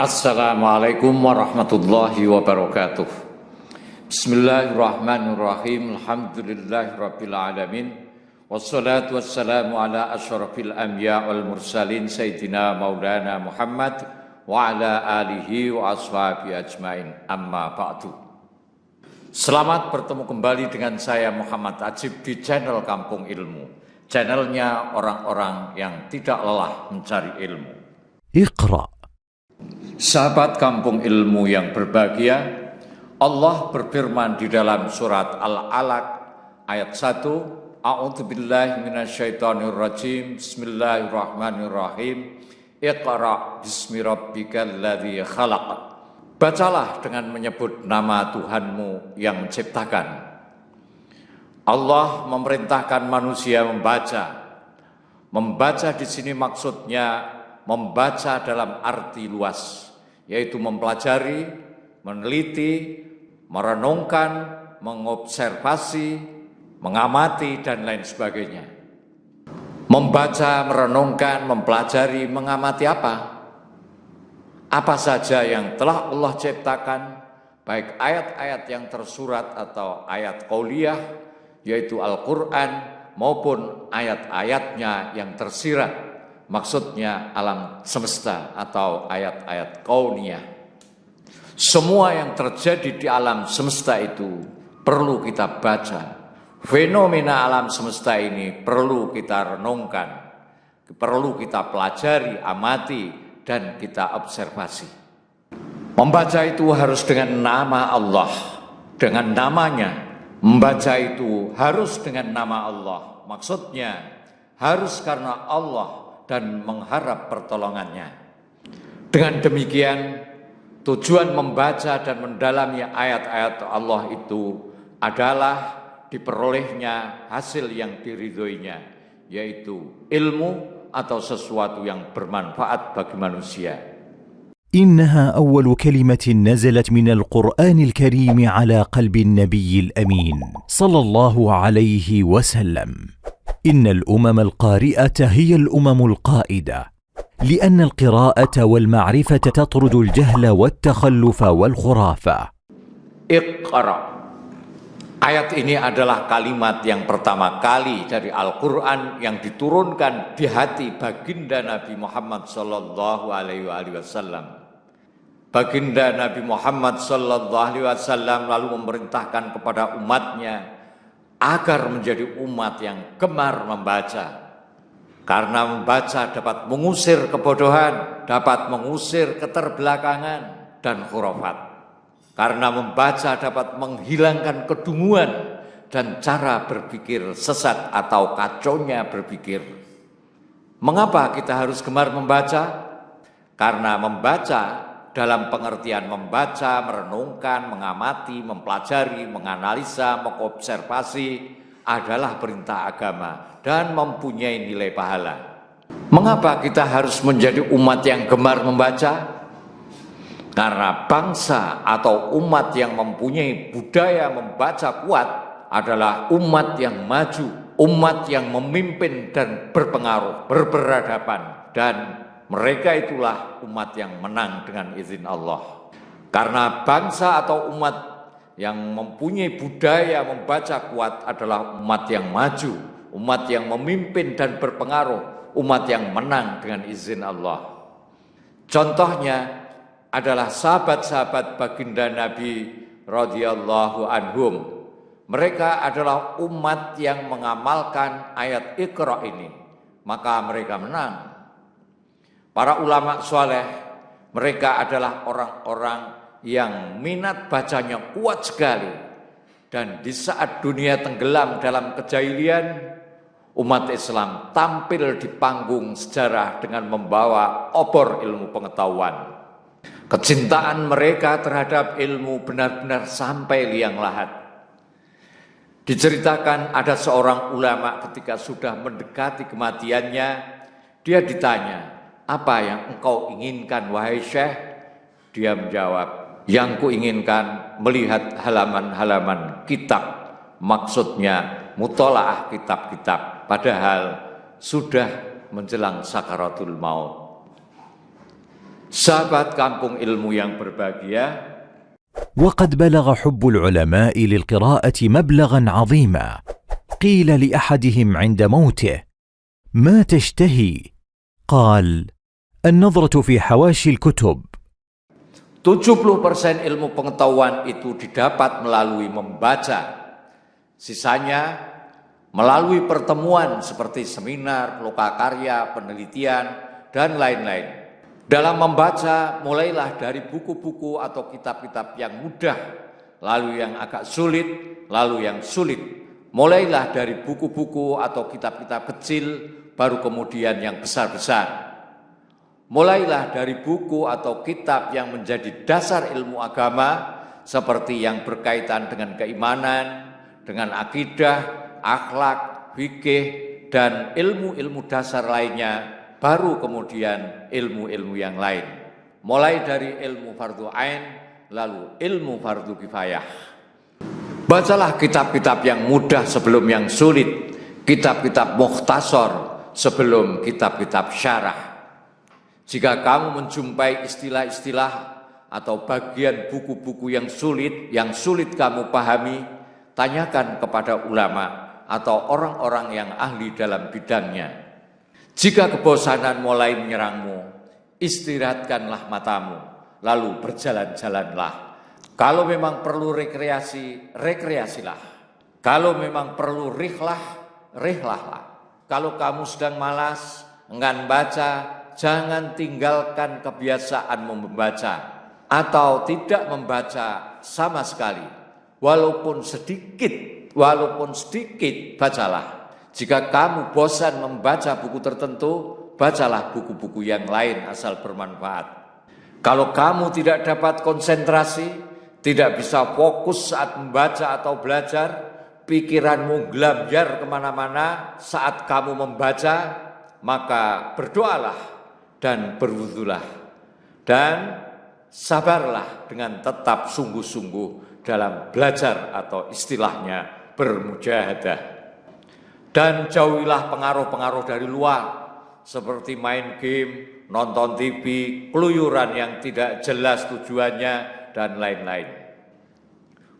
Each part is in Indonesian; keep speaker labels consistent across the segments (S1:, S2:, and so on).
S1: Assalamualaikum warahmatullahi wabarakatuh. Bismillahirrahmanirrahim. Alhamdulillahirabbil alamin. Wassalatu wassalamu ala asyrafil anbiya wal mursalin sayyidina maulana Muhammad wa ala alihi wa ashabihi ajmain. Amma ba'du. Selamat bertemu kembali dengan saya Muhammad Ajib di channel Kampung Ilmu. Channelnya orang-orang yang tidak lelah mencari ilmu.
S2: Iqra.
S1: Sahabat Kampung Ilmu yang berbahagia, Allah berfirman di dalam surat Al-Alaq ayat 1, A'udzubillahi minasyaitonirrajim, Bismillahirrahmanirrahim, Iqra bismi rabbikal ladzi khalaq. Bacalah dengan menyebut nama Tuhanmu yang menciptakan. Allah memerintahkan manusia membaca. Membaca di sini maksudnya membaca dalam arti luas, yaitu mempelajari, meneliti, merenungkan, mengobservasi, mengamati, dan lain sebagainya. Membaca, merenungkan, mempelajari, mengamati apa? Apa saja yang telah Allah ciptakan, baik ayat-ayat yang tersurat atau ayat qauliyah, yaitu Al-Quran, maupun ayat-ayatnya yang tersirat, maksudnya alam semesta atau ayat-ayat kauniyah. Semua yang terjadi di alam semesta itu perlu kita baca. Fenomena alam semesta ini perlu kita renungkan, perlu kita pelajari, amati, dan kita observasi. Membaca itu harus dengan nama Allah, dengan namanya. Membaca itu harus dengan nama Allah, maksudnya harus karena Allah dan mengharap pertolongannya. Dengan demikian, tujuan membaca dan mendalami ayat-ayat Allah itu adalah diperolehnya hasil yang diridhoinya, yaitu ilmu atau sesuatu yang bermanfaat bagi manusia.
S2: إنها أول كلمة نزلت من القرآن الكريم على قلب النبي الأمين صلى الله عليه وسلم. إن الأمم القارئة هي الأمم القائدة، لأن القراءة والمعرفة تطرد الجهل والتخلف والخرافة.
S1: Iqra. Ayat ini adalah kalimat yang pertama kali dari Al-Quran yang diturunkan di hati baginda Nabi Muhammad sallallahu alaihi wasallam. Baginda Nabi Muhammad sallallahu alaihi wasallam lalu memerintahkan kepada umatnya agar menjadi umat yang gemar membaca. Karena membaca dapat mengusir kebodohan, dapat mengusir keterbelakangan dan khurafat. Karena membaca dapat menghilangkan kedunguan dan cara berpikir sesat atau kacaunya berpikir. Mengapa kita harus gemar membaca? Karena membaca dalam pengertian membaca, merenungkan, mengamati, mempelajari, menganalisa, mengobservasi adalah perintah agama dan mempunyai nilai pahala. Mengapa kita harus menjadi umat yang gemar membaca? Karena bangsa atau umat yang mempunyai budaya membaca kuat adalah umat yang maju, umat yang memimpin dan berpengaruh, berperadaban, dan mereka itulah umat yang menang dengan izin Allah. Karena bangsa atau umat yang mempunyai budaya membaca kuat adalah umat yang maju, umat yang memimpin dan berpengaruh, umat yang menang dengan izin Allah. Contohnya adalah sahabat-sahabat baginda Nabi radhiyallahu anhum. Mereka adalah umat yang mengamalkan ayat Iqra ini, maka mereka menang. Para ulama soleh, mereka adalah orang-orang yang minat bacanya kuat sekali. Dan di saat dunia tenggelam dalam kejahilian, umat Islam tampil di panggung sejarah dengan membawa obor ilmu pengetahuan. Kecintaan mereka terhadap ilmu benar-benar sampai liang lahat. Diceritakan ada seorang ulama ketika sudah mendekati kematiannya, dia ditanya, "Apa yang engkau inginkan wahai Syekh?" Dia menjawab, "Yang kuinginkan melihat halaman-halaman kitab." Maksudnya mutolaah kitab-kitab, padahal sudah menjelang sakaratul maut. Sahabat kampung ilmu yang berbahagia,
S2: وقد بلغ حب العلماء للقراءة مبلغا عظيما. قيل لأحدهم عند موته: ما تشتهي؟ قال: النظرة في حواشي الكتب.
S1: 70% ilmu pengetahuan itu didapat melalui membaca. Sisanya melalui pertemuan seperti seminar, lokakarya, penelitian, dan lain-lain. Dalam membaca, mulailah dari buku-buku atau kitab-kitab yang mudah, lalu yang agak sulit, lalu yang sulit. Mulailah dari buku-buku atau kitab-kitab kecil, baru kemudian yang besar-besar. Mulailah dari buku atau kitab yang menjadi dasar ilmu agama, seperti yang berkaitan dengan keimanan, dengan akidah, akhlak, fikih, dan ilmu-ilmu dasar lainnya, baru kemudian ilmu-ilmu yang lain. Mulai dari ilmu fardu ain, lalu ilmu fardu kifayah. Bacalah kitab-kitab yang mudah sebelum yang sulit, kitab-kitab mukhtasar sebelum kitab-kitab syarah. Jika kamu menjumpai istilah-istilah atau bagian buku-buku yang sulit kamu pahami, tanyakan kepada ulama atau orang-orang yang ahli dalam bidangnya. Jika kebosanan mulai menyerangmu, istirahatkanlah matamu, lalu berjalan-jalanlah. Kalau memang perlu rekreasi, rekreasilah. Kalau memang perlu rihlahlah. Kalau kamu sedang malas, enggan baca, jangan tinggalkan kebiasaanmu membaca. Atau tidak membaca sama sekali. Walaupun sedikit, bacalah. Jika kamu bosan membaca buku tertentu, bacalah buku-buku yang lain asal bermanfaat. Kalau kamu tidak dapat konsentrasi, tidak bisa fokus saat membaca atau belajar, pikiranmu gelamjar kemana-mana saat kamu membaca, maka berdoalah dan berwudulah. Dan sabarlah dengan tetap sungguh-sungguh dalam belajar atau istilahnya bermujahadah. Dan jauhilah pengaruh-pengaruh dari luar, seperti main game, nonton TV, keluyuran yang tidak jelas tujuannya, dan lain-lain.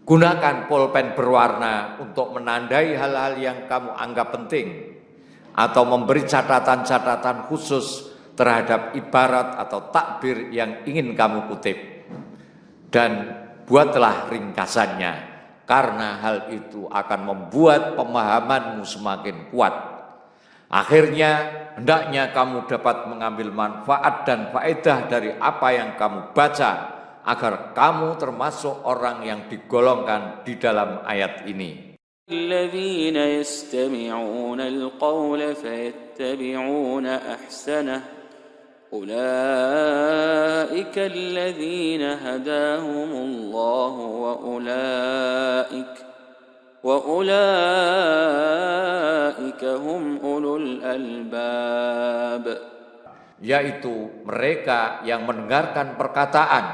S1: Gunakan pulpen berwarna untuk menandai hal-hal yang kamu anggap penting, atau memberi catatan-catatan khusus terhadap ibarat atau takbir yang ingin kamu kutip. Dan buatlah ringkasannya, karena hal itu akan membuat pemahamanmu semakin kuat. Akhirnya, hendaknya kamu dapat mengambil manfaat dan faedah dari apa yang kamu baca, agar kamu termasuk orang yang digolongkan di dalam ayat ini.
S3: الذين يستمعون القول فيتبعون أحسنه أولئك الذين هداهم الله وأولئك هم أولو الألباب.
S1: Yaitu mereka yang mendengarkan perkataan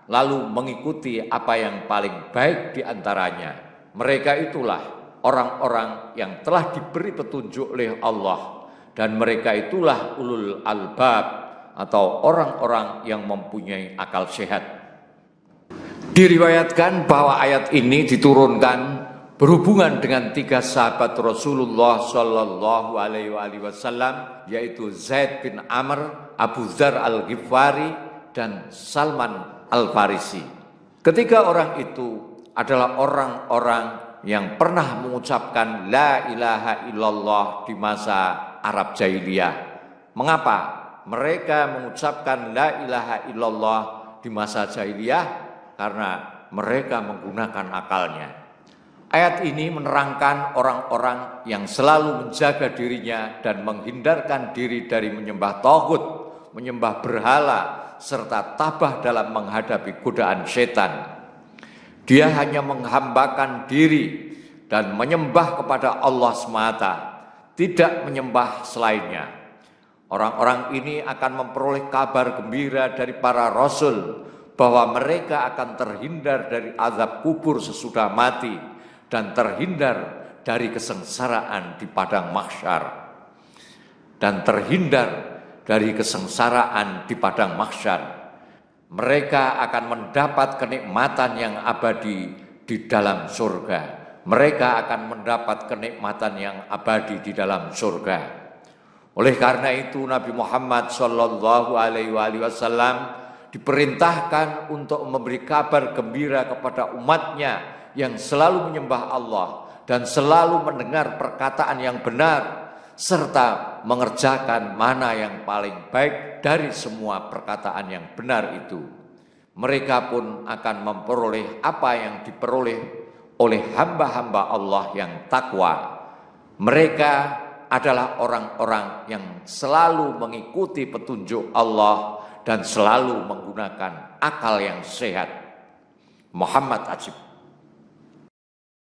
S1: lalu mengikuti apa yang paling baik di antaranya. Mereka itulah orang-orang yang telah diberi petunjuk oleh Allah, dan mereka itulah ulul albab atau orang-orang yang mempunyai akal sehat. Diriwayatkan bahwa ayat ini diturunkan berhubungan dengan 3 sahabat Rasulullah Shallallahu Alaihi Wasallam, yaitu Zaid bin Amr, Abu Dzar al-Ghifari, dan Salman al-Farisi. Ketiga orang itu adalah orang-orang yang pernah mengucapkan la ilaha illallah di masa Arab Jahiliyah. Mengapa mereka mengucapkan la ilaha illallah di masa jahiliyah? Karena mereka menggunakan akalnya. Ayat ini menerangkan orang-orang yang selalu menjaga dirinya dan menghindarkan diri dari menyembah tauhid, menyembah berhala, serta tabah dalam menghadapi godaan setan. Dia hanya menghambakan diri dan menyembah kepada Allah semata, tidak menyembah selainnya. Orang-orang ini akan memperoleh kabar gembira dari para rasul bahwa mereka akan terhindar dari azab kubur sesudah mati dan terhindar dari kesengsaraan di padang mahsyar. Mereka akan mendapat kenikmatan yang abadi di dalam surga. Mereka akan mendapat kenikmatan yang abadi di dalam surga. Oleh karena itu Nabi Muhammad sallallahu alaihi wasallam diperintahkan untuk memberi kabar gembira kepada umatnya yang selalu menyembah Allah dan selalu mendengar perkataan yang benar serta mengerjakan mana yang paling baik dari semua perkataan yang benar itu. Mereka pun akan memperoleh apa yang diperoleh oleh hamba-hamba Allah yang takwa. Mereka adalah orang-orang yang selalu mengikuti petunjuk Allah dan selalu menggunakan akal yang sehat. Muhammad Ajib.